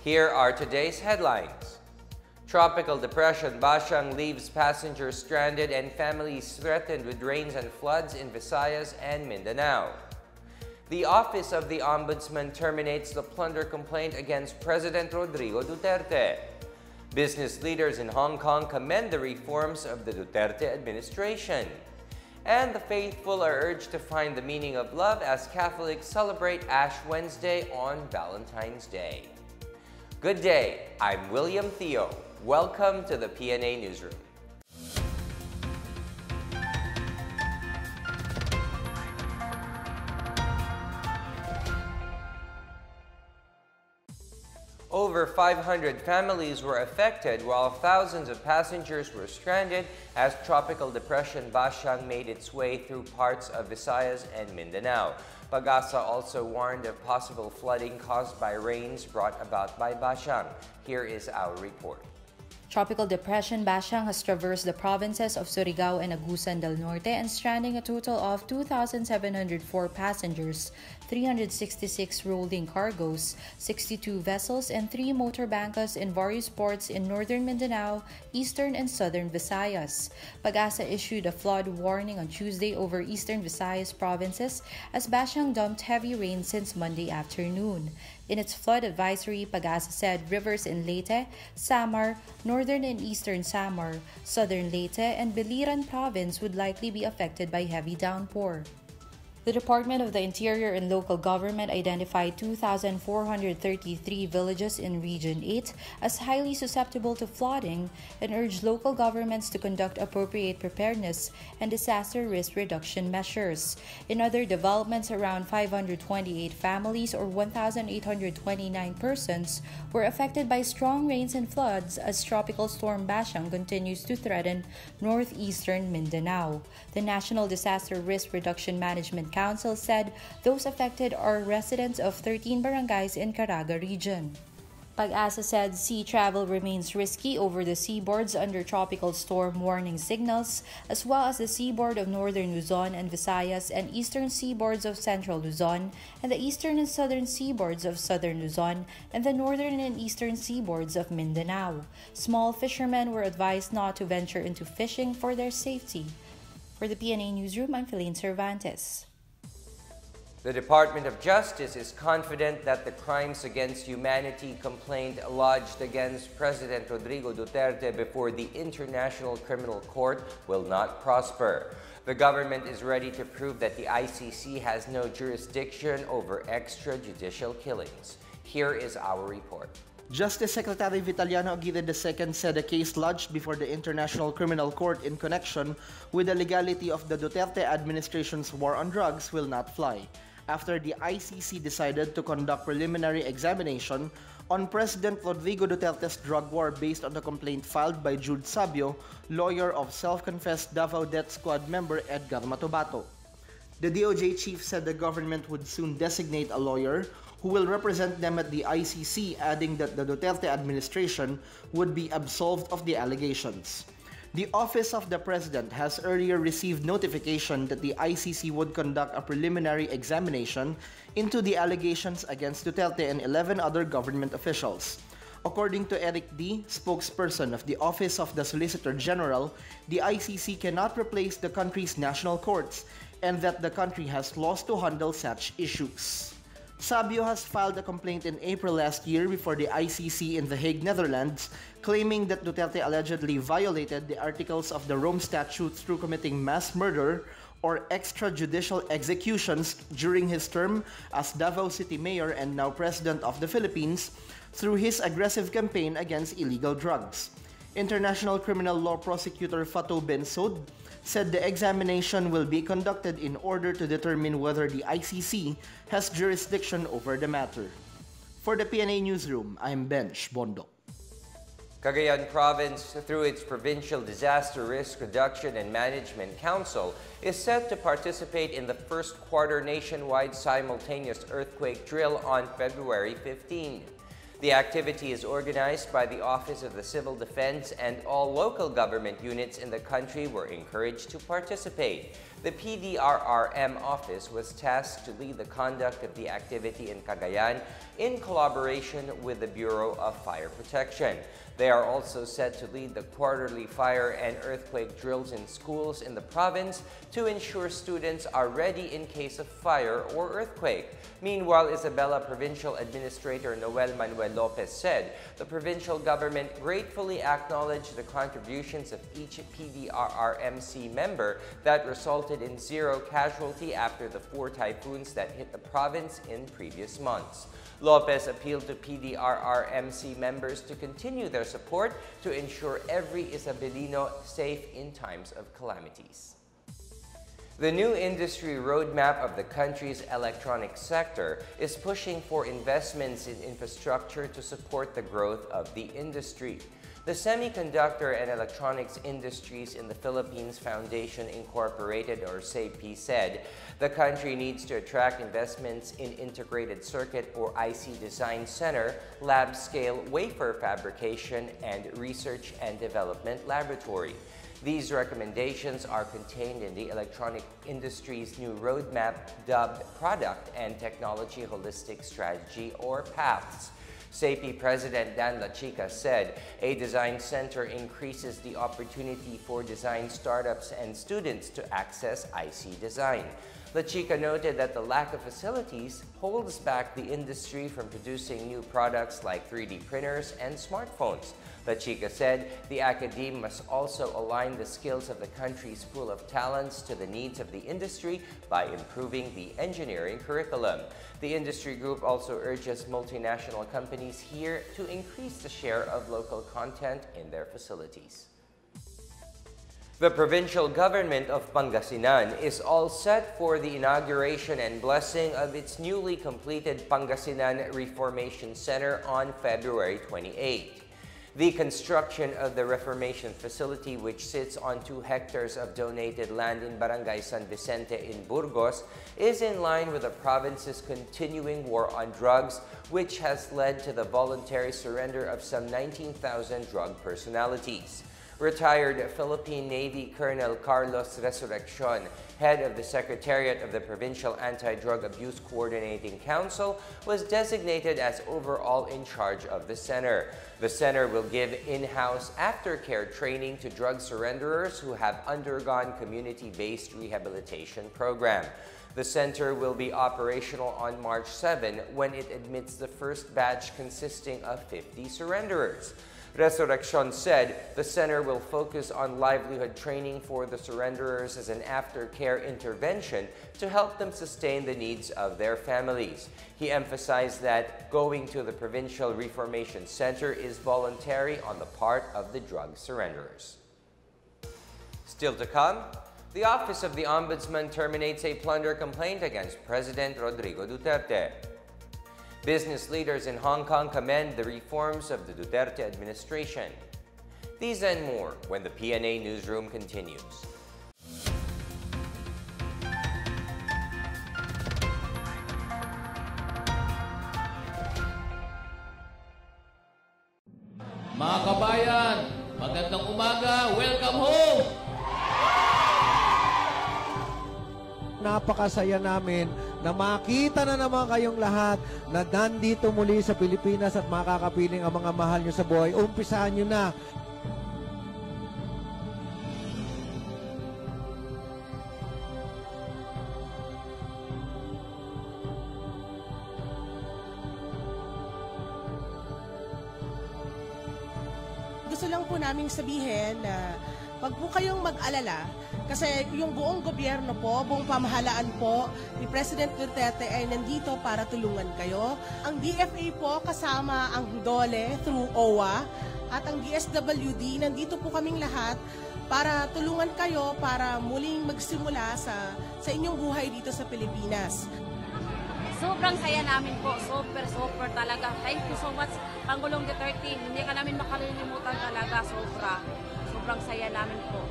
Here are today's headlines. Tropical depression Bashang leaves passengers stranded and families threatened with rains and floods in Visayas and Mindanao. The Office of the Ombudsman terminates the plunder complaint against President Rodrigo Duterte. Business leaders in Hong Kong commend the reforms of the Duterte administration. And the faithful are urged to find the meaning of love as Catholics celebrate Ash Wednesday on Valentine's Day. Good day, I'm William Theo. Welcome to the PNA Newsroom. Over 500 families were affected while thousands of passengers were stranded as tropical depression Bashang made its way through parts of Visayas and Mindanao. Pag-asa also warned of possible flooding caused by rains brought about by Bashang. Here is our report. Tropical depression Bashang has traversed the provinces of Surigao and Agusan del Norte and stranding a total of 2,704 passengers, 366 rolling cargos, 62 vessels, and 3 motor bangkas in various ports in northern Mindanao, eastern and southern Visayas. Pag-asa issued a flood warning on Tuesday over eastern Visayas provinces as Bashang dumped heavy rain since Monday afternoon. In its flood advisory, Pag-asa said rivers in Leyte, Samar, northern and eastern Samar, southern Leyte, and Biliran province would likely be affected by heavy downpour. The Department of the Interior and Local Government identified 2,433 villages in Region 8 as highly susceptible to flooding and urged local governments to conduct appropriate preparedness and disaster risk reduction measures. In other developments, around 528 families or 1,829 persons were affected by strong rains and floods as Tropical Storm Bashang continues to threaten northeastern Mindanao. The National Disaster Risk Reduction Management Council said those affected are residents of 13 barangays in Caraga region. Pag-asa said sea travel remains risky over the seaboards under tropical storm warning signals, as well as the seaboard of northern Luzon and Visayas and eastern seaboards of central Luzon, and the eastern and southern seaboards of southern Luzon, and the northern and eastern seaboards of Mindanao. Small fishermen were advised not to venture into fishing for their safety. For the PNA Newsroom, I'm Philippine Cervantes. The Department of Justice is confident that the crimes against humanity complaint lodged against President Rodrigo Duterte before the International Criminal Court will not prosper. The government is ready to prove that the ICC has no jurisdiction over extrajudicial killings. Here is our report. Justice Secretary Vitaliano Aguirre II said a case lodged before the International Criminal Court in connection with the legality of the Duterte administration's war on drugs will not fly, after the ICC decided to conduct preliminary examination on President Rodrigo Duterte's drug war based on the complaint filed by Jude Sabio, lawyer of self-confessed Davao Death Squad member Edgar Matobato. The DOJ chief said the government would soon designate a lawyer who will represent them at the ICC, adding that the Duterte administration would be absolved of the allegations. The Office of the President has earlier received notification that the ICC would conduct a preliminary examination into the allegations against Duterte and 11 other government officials. According to Eric D., spokesperson of the Office of the Solicitor General, the ICC cannot replace the country's national courts and that the country has laws to handle such issues. Sabio has filed a complaint in April last year before the ICC in The Hague, Netherlands, claiming that Duterte allegedly violated the articles of the Rome Statute through committing mass murder or extrajudicial executions during his term as Davao City Mayor and now President of the Philippines through his aggressive campaign against illegal drugs. International Criminal Law Prosecutor Fatou Bensouda said the examination will be conducted in order to determine whether the ICC has jurisdiction over the matter. For the PNA Newsroom, I'm Bench Bondo. Cagayan Province, through its Provincial Disaster Risk Reduction and Management Council, is set to participate in the first quarter nationwide simultaneous earthquake drill on February 15. The activity is organized by the Office of the Civil Defense, and all local government units in the country were encouraged to participate. The PDRRM office was tasked to lead the conduct of the activity in Cagayan in collaboration with the Bureau of Fire Protection. They are also set to lead the quarterly fire and earthquake drills in schools in the province to ensure students are ready in case of fire or earthquake. Meanwhile, Isabela Provincial Administrator Noel Manuel Lopez said the provincial government gratefully acknowledged the contributions of each PDRRMC member that resulted in 0 casualty after the 4 typhoons that hit the province in previous months. Lopez appealed to PDRRMC members to continue their support to ensure every Isabelino safe in times of calamities. The new industry roadmap of the country's electronics sector is pushing for investments in infrastructure to support the growth of the industry. The Semiconductor and Electronics Industries in the Philippines Foundation Incorporated, or SAPI, said the country needs to attract investments in integrated circuit or IC design center, lab-scale wafer fabrication, and research and development laboratory. These recommendations are contained in the electronic industry's new roadmap dubbed Product and Technology Holistic Strategy, or PATHS. SAPI President Dan Lachica said a design center increases the opportunity for design startups and students to access IC design. Lachica noted that the lack of facilities holds back the industry from producing new products like 3D printers and smartphones. Lachica said the academe must also align the skills of the country's pool of talents to the needs of the industry by improving the engineering curriculum. The industry group also urges multinational companies here to increase the share of local content in their facilities. The provincial government of Pangasinan is all set for the inauguration and blessing of its newly completed Pangasinan Reformation Center on February 28. The construction of the Reformation facility, which sits on 2 hectares of donated land in Barangay San Vicente in Burgos, is in line with the province's continuing war on drugs, which has led to the voluntary surrender of some 19,000 drug personalities. Retired Philippine Navy Colonel Carlos Resurreccion, head of the Secretariat of the Provincial Anti-Drug Abuse Coordinating Council, was designated as overall in charge of the center. The center will give in-house aftercare training to drug surrenderers who have undergone community-based rehabilitation program. The center will be operational on March 7 when it admits the first batch consisting of 50 surrenderers. Resurreccion said the center will focus on livelihood training for the surrenderers as an aftercare intervention to help them sustain the needs of their families. He emphasized that going to the Provincial Reformation Center is voluntary on the part of the drug surrenderers. Still to come, the Office of the Ombudsman terminates a plunder complaint against President Rodrigo Duterte. Business leaders in Hong Kong commend the reforms of the Duterte administration. These and more when the PNA Newsroom continues. Mga kabayan, magandang umaga, welcome home! Napakasaya namin na makita na naman kayong lahat na nandito muli sa Pilipinas at makakapiling ang mga mahal nyo sa buhay. Umpisahan nyo na. Gusto lang po naming sabihin na wag po kayong mag-alala kasi yung buong gobyerno po, buong pamahalaan po ni President Duterte ay nandito para tulungan kayo. Ang DFA po kasama ang DOLE through OWA at ang DSWD, nandito po kaming lahat para tulungan kayo para muling magsimula sa inyong buhay dito sa Pilipinas. Sobrang saya namin po, super talaga. Thank you so much, Pangulong Duterte. Hindi ka namin makalilimutan talaga, sobrang saya namin po.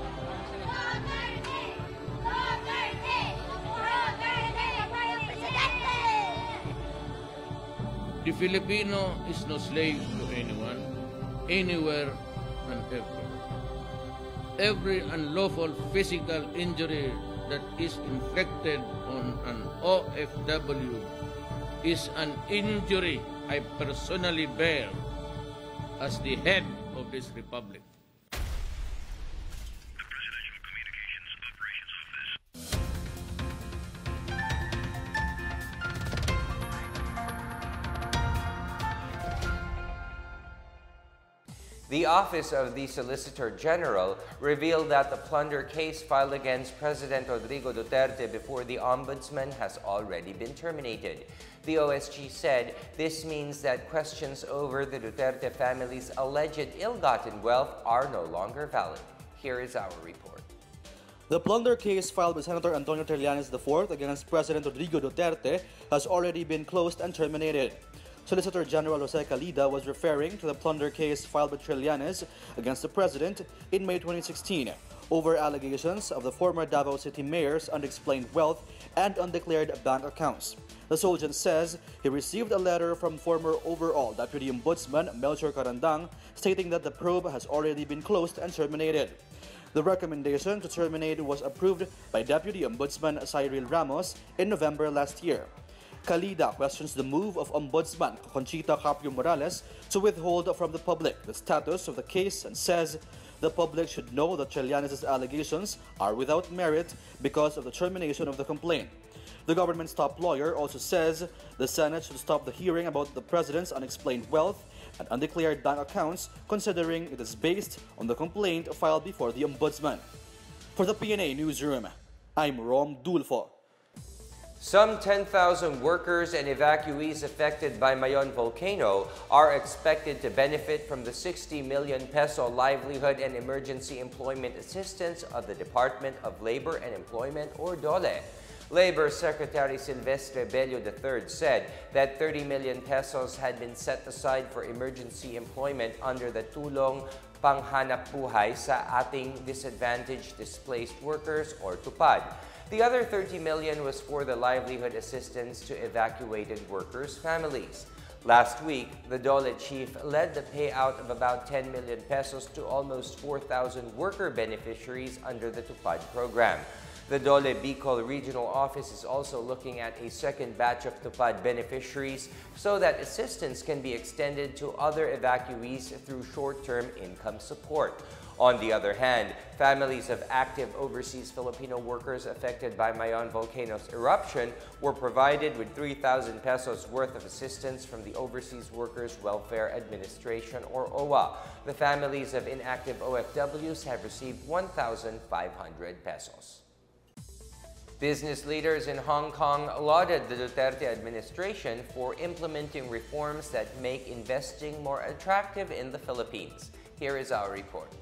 The Filipino is no slave to anyone, anywhere and ever. Every unlawful physical injury that is inflicted on an OFW is an injury I personally bear as the head of this republic. The Office of the Solicitor General revealed that the plunder case filed against President Rodrigo Duterte before the Ombudsman has already been terminated. The OSG said this means that questions over the Duterte family's alleged ill-gotten wealth are no longer valid. Here is our report. The plunder case filed by Senator Antonio Trillanes IV against President Rodrigo Duterte has already been closed and terminated. Solicitor General Jose Calida was referring to the plunder case filed by Trillanes against the president in May 2016 over allegations of the former Davao City Mayor's unexplained wealth and undeclared bank accounts. The Solgen says he received a letter from former overall Deputy Ombudsman Melchor Carandang stating that the probe has already been closed and terminated. The recommendation to terminate was approved by Deputy Ombudsman Cyril Ramos in November last year. Calida questions the move of Ombudsman Conchita Caprio Morales to withhold from the public the status of the case and says the public should know that Trillanes' allegations are without merit because of the termination of the complaint. The government's top lawyer also says the Senate should stop the hearing about the president's unexplained wealth and undeclared bank accounts considering it is based on the complaint filed before the Ombudsman. For the PNA Newsroom, I'm Rom Dulfo. Some 10,000 workers and evacuees affected by Mayon volcano are expected to benefit from the 60 million peso livelihood and emergency employment assistance of the Department of Labor and Employment, or DOLE. Labor Secretary Silvestre Bello III said that 30 million pesos had been set aside for emergency employment under the Tulong Panghanap Buhay sa Ating Disadvantaged Displaced Workers, or TUPAD. The other 30 million was for the livelihood assistance to evacuated workers' families. Last week, the DOLE chief led the payout of about 10 million pesos to almost 4,000 worker beneficiaries under the TUPAD program. The DOLE Bicol Regional Office is also looking at a second batch of TUPAD beneficiaries so that assistance can be extended to other evacuees through short-term income support. On the other hand, families of active overseas Filipino workers affected by Mayon volcano's eruption were provided with 3,000 pesos worth of assistance from the Overseas Workers Welfare Administration, or OWA. The families of inactive OFWs have received 1,500 pesos. Business leaders in Hong Kong lauded the Duterte administration for implementing reforms that make investing more attractive in the Philippines. Here is our report.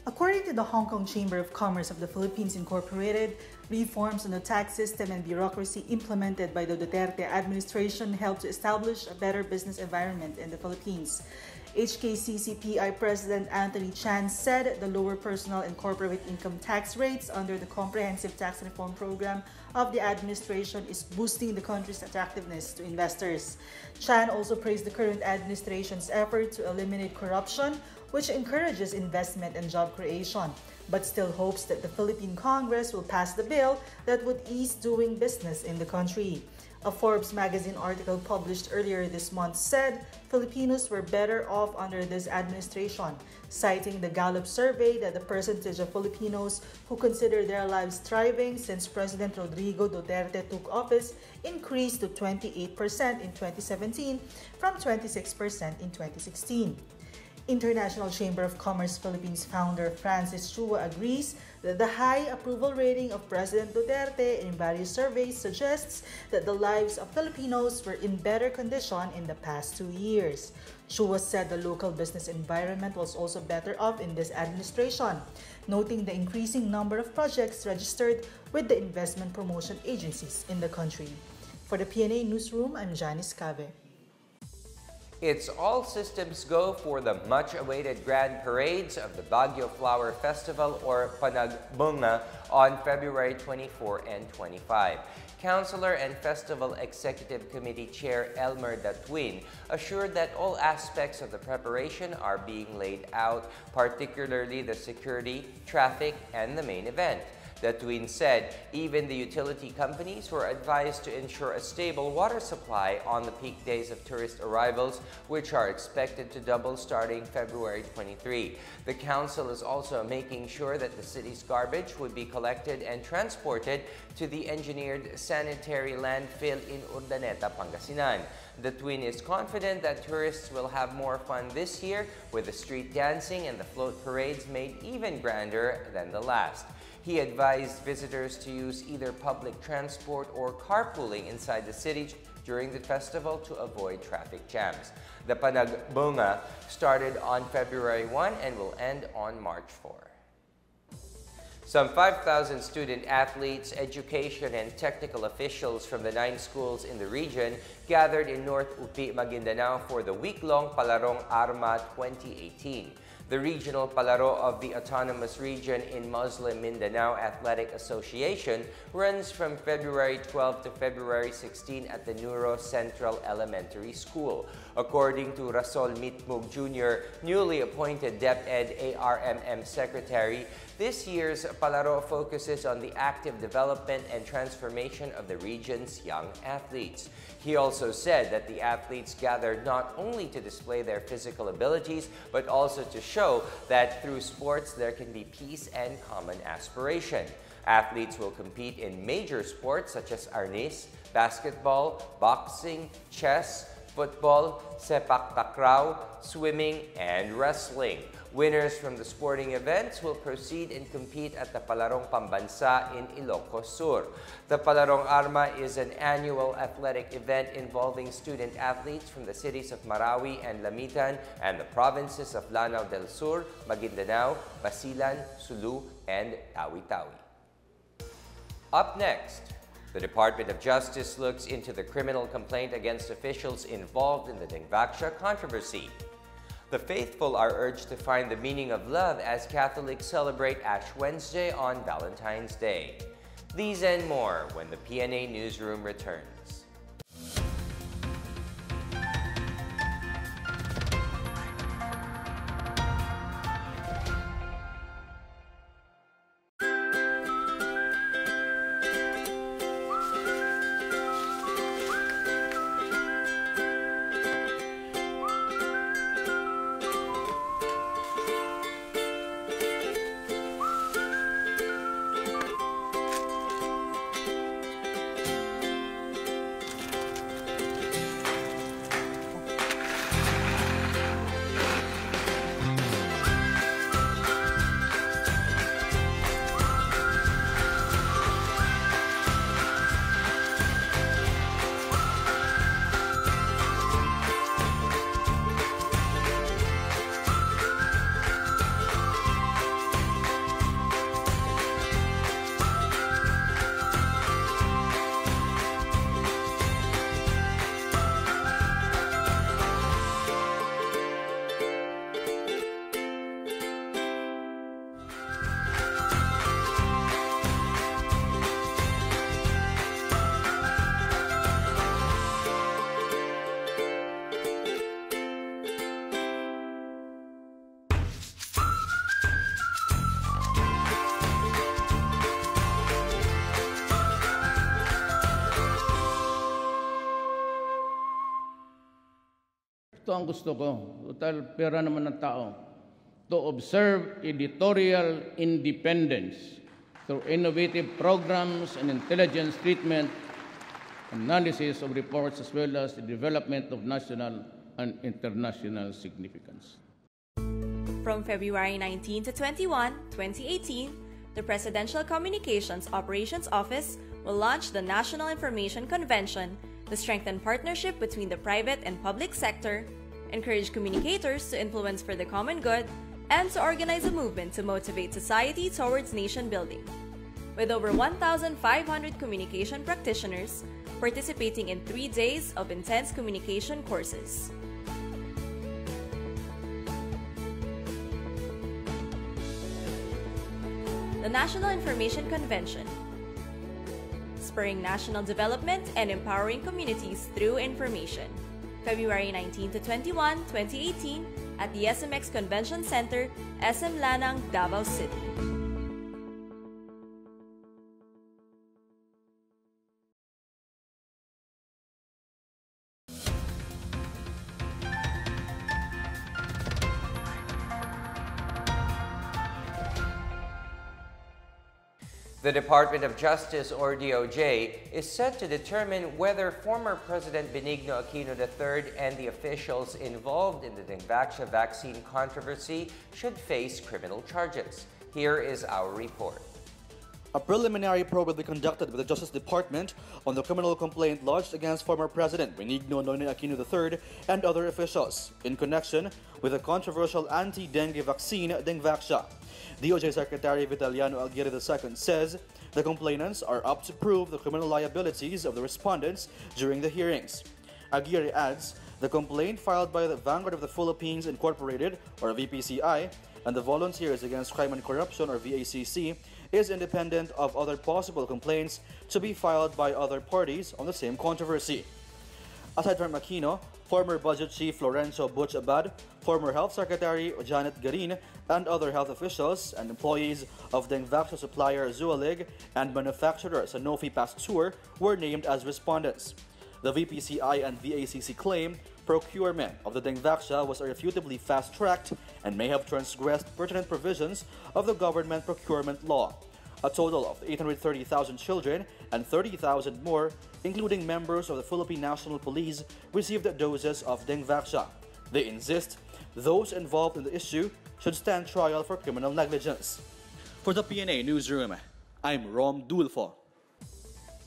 According to the Hong Kong Chamber of Commerce of the Philippines Incorporated, reforms in the tax system and bureaucracy implemented by the Duterte administration helped to establish a better business environment in the Philippines. HKCCPI President Anthony Chan said the lower personal and corporate income tax rates under the Comprehensive Tax Reform Program of the administration is boosting the country's attractiveness to investors. Chan also praised the current administration's effort to eliminate corruption, which encourages investment and job creation, but still hopes that the Philippine Congress will pass the bill that would ease doing business in the country. A Forbes magazine article published earlier this month said Filipinos were better off under this administration, citing the Gallup survey that the percentage of Filipinos who consider their lives thriving since President Rodrigo Duterte took office increased to 28% in 2017 from 26% in 2016. International Chamber of Commerce Philippines founder Francis Chua agrees that the high approval rating of President Duterte in various surveys suggests that the lives of Filipinos were in better condition in the past 2 years. Chua said the local business environment was also better off in this administration, noting the increasing number of projects registered with the investment promotion agencies in the country. For the PNA Newsroom, I'm Janice Cave. It's all systems go for the much-awaited grand parades of the Baguio Flower Festival, or Panagbunga, on February 24 and 25. Councilor and Festival Executive Committee Chair Elmer Datwin assured that all aspects of the preparation are being laid out, particularly the security, traffic, and the main event. The twin said even the utility companies were advised to ensure a stable water supply on the peak days of tourist arrivals, which are expected to double starting February 23. The council is also making sure that the city's garbage would be collected and transported to the engineered sanitary landfill in Urdaneta, Pangasinan. The twin is confident that tourists will have more fun this year, with the street dancing and the float parades made even grander than the last. He advised visitors to use either public transport or carpooling inside the city during the festival to avoid traffic jams. The Panagbunga started on February 1 and will end on March 4. Some 5,000 student athletes, education, and technical officials from the 9 schools in the region gathered in North Upi, Maguindanao for the week-long Palarong Arma 2018. The regional palaro of the Autonomous Region in Muslim Mindanao Athletic Association runs from February 12 to February 16 at the Nuro Central Elementary School. According to Rasol Mitmug Jr., newly appointed DepEd ARMM Secretary, this year's palaro focuses on the active development and transformation of the region's young athletes. He also said that the athletes gathered not only to display their physical abilities, but also to show that through sports there can be peace and common aspiration. Athletes will compete in major sports such as arnis, basketball, boxing, chess, football, sepak takraw, swimming, and wrestling. Winners from the sporting events will proceed and compete at the Palarong Pambansa in Ilocos Sur. The Palarong Arma is an annual athletic event involving student athletes from the cities of Marawi and Lamitan and the provinces of Lanao del Sur, Maguindanao, Basilan, Sulu, and Tawi-Tawi. Up next, the Department of Justice looks into the criminal complaint against officials involved in the Dingvaksha controversy. The faithful are urged to find the meaning of love as Catholics celebrate Ash Wednesday on Valentine's Day. These and more when the PNA Newsroom returns. Ito ang gusto ko, total pera naman ng tao, to observe editorial independence through innovative programs and intelligence treatment, analysis of reports, as well as the development of national and international significance. From February 19 to 21, 2018, the Presidential Communications Operations Office will launch the National Information Convention to strengthen partnership between the private and public sector, encourage communicators to influence for the common good, and to organize a movement to motivate society towards nation building. With over 1,500 communication practitioners participating in 3 days of intense communication courses. The National Information Convention, spurring national development and empowering communities through information. February 19 to 21, 2018 at the SMX Convention Center, SM Lanang, Davao City. The Department of Justice, or DOJ, is set to determine whether former President Benigno Aquino III and the officials involved in the Dengvaxia vaccine controversy should face criminal charges. Here is our report. A preliminary probe will be conducted by the Justice Department on the criminal complaint lodged against former President Benigno Aquino III and other officials in connection with the controversial anti-dengue vaccine, Dengvaxia. DOJ Secretary Vitaliano Aguirre II says the complainants are up to prove the criminal liabilities of the respondents during the hearings. Aguirre adds the complaint filed by the Vanguard of the Philippines Incorporated, or VPCI, and the Volunteers Against Crime and Corruption, or VACC, is independent of other possible complaints to be filed by other parties on the same controversy. Aside from Aquino, former Budget Chief Lorenzo Butch Abad, former Health Secretary Janet Garin, and other health officials and employees of Dengvaxia supplier Zualig and manufacturer Sanofi Pasteur were named as respondents. The VPCI and VACC claim procurement of the Dengvaxia was irrefutably fast-tracked and may have transgressed pertinent provisions of the government procurement law. A total of 830,000 children and 30,000 more, including members of the Philippine National Police, received doses of Dengvaxia. They insist those involved in the issue should stand trial for criminal negligence. For the PNA Newsroom, I'm Rom Dulfo.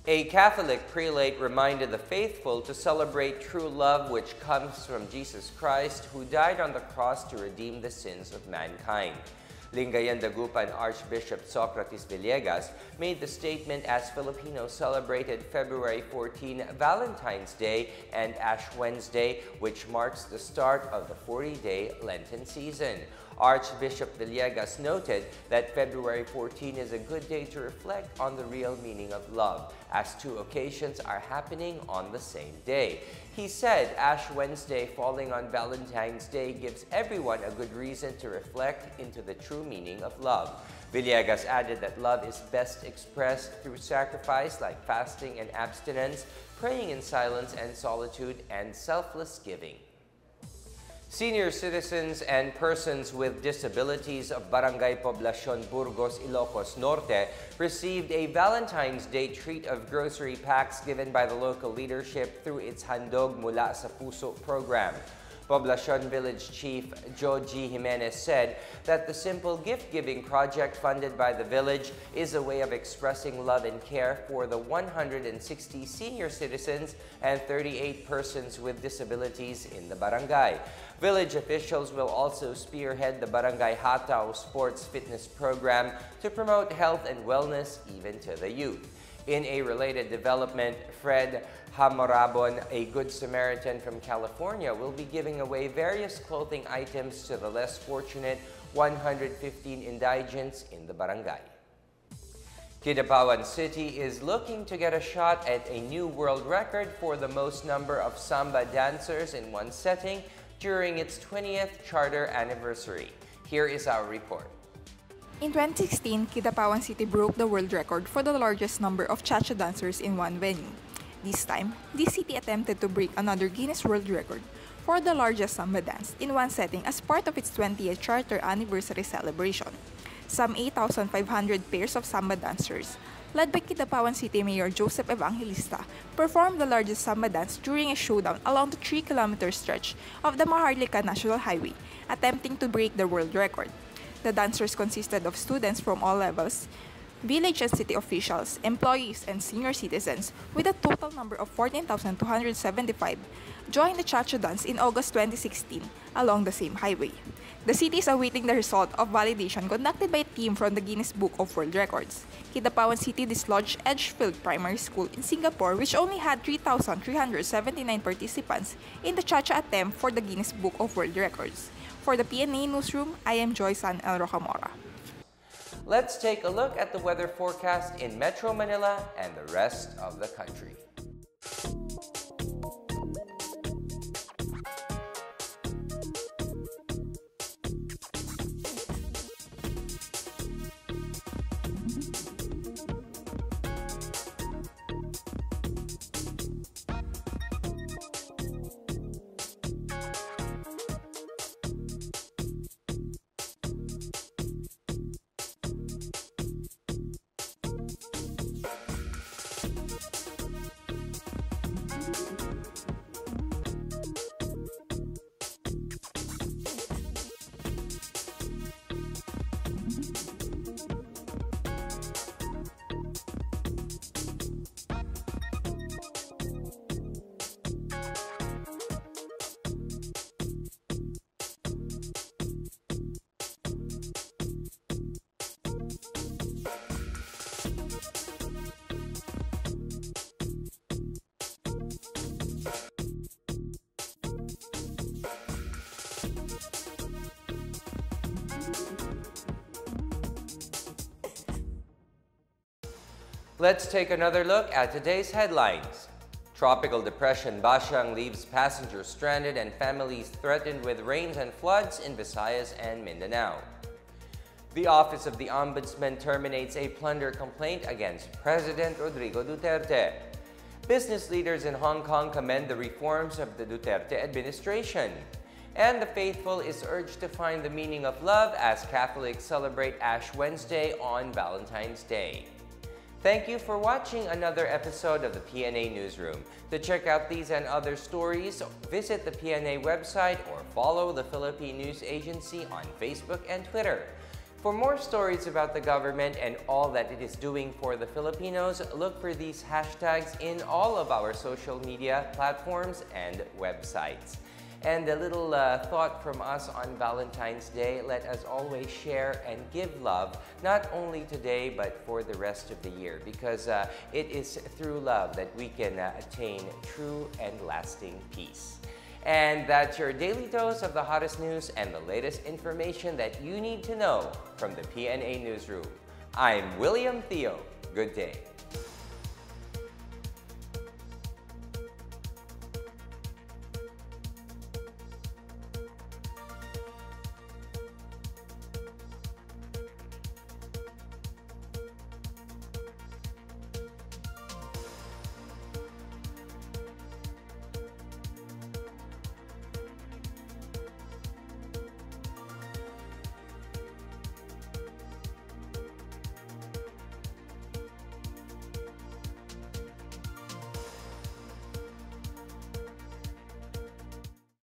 A Catholic prelate reminded the faithful to celebrate true love which comes from Jesus Christ, who died on the cross to redeem the sins of mankind. Lingayen Dagupan Archbishop Socrates Villegas made the statement as Filipinos celebrated February 14 Valentine's Day and Ash Wednesday, which marks the start of the 40-day Lenten season. Archbishop Villegas noted that February 14 is a good day to reflect on the real meaning of love, as two occasions are happening on the same day. He said Ash Wednesday falling on Valentine's Day gives everyone a good reason to reflect into the true meaning of love. Villegas added that love is best expressed through sacrifice like fasting and abstinence, praying in silence and solitude, and selfless giving. Senior citizens and persons with disabilities of Barangay Poblacion Burgos, Ilocos Norte received a Valentine's Day treat of grocery packs given by the local leadership through its Handog Mula sa Puso program. Poblacion Village Chief Joji Jimenez said that the simple gift-giving project funded by the village is a way of expressing love and care for the 160 senior citizens and 38 persons with disabilities in the barangay. Village officials will also spearhead the Barangay Hataw Sports Fitness Program to promote health and wellness even to the youth. In a related development, Fred Hamorabon, a Good Samaritan from California, will be giving away various clothing items to the less fortunate 115 indigents in the barangay. Kidapawan City is looking to get a shot at a new world record for the most number of samba dancers in one setting during its 20th charter anniversary. Here is our report. In 2016, Kidapawan City broke the world record for the largest number of cha-cha dancers in one venue. This time, this city attempted to break another Guinness World Record for the largest samba dance in one setting as part of its 20th charter anniversary celebration. Some 8,500 pairs of samba dancers, led by Kidapawan City Mayor Joseph Evangelista, performed the largest samba dance during a showdown along the 3-kilometer stretch of the Maharlika National Highway, attempting to break the world record. The dancers consisted of students from all levels, village and city officials, employees, and senior citizens, with a total number of 14,275, joined the cha-cha dance in August 2016 along the same highway. The city is awaiting the result of validation conducted by a team from the Guinness Book of World Records. Kidapawan City dislodged Edgefield Primary School in Singapore, which only had 3,379 participants in the cha-cha attempt for the Guinness Book of World Records. For the PNA Newsroom, I am Joy San El Rocamora. Let's take a look at the weather forecast in Metro Manila and the rest of the country. Let's take another look at today's headlines. Tropical depression Bashang leaves passengers stranded and families threatened with rains and floods in Visayas and Mindanao. The Office of the Ombudsman terminates a plunder complaint against President Rodrigo Duterte. Business leaders in Hong Kong commend the reforms of the Duterte administration. And the faithful is urged to find the meaning of love as Catholics celebrate Ash Wednesday on Valentine's Day. Thank you for watching another episode of the PNA Newsroom. To check out these and other stories, visit the PNA website or follow the Philippine News Agency on Facebook and Twitter. For more stories about the government and all that it is doing for the Filipinos, look for these hashtags in all of our social media platforms and websites. And a little thought from us on Valentine's Day: let us always share and give love, not only today but for the rest of the year, because it is through love that we can attain true and lasting peace. And that's your daily dose of the hottest news and the latest information that you need to know from the PNA Newsroom. I'm William Theo. Good day.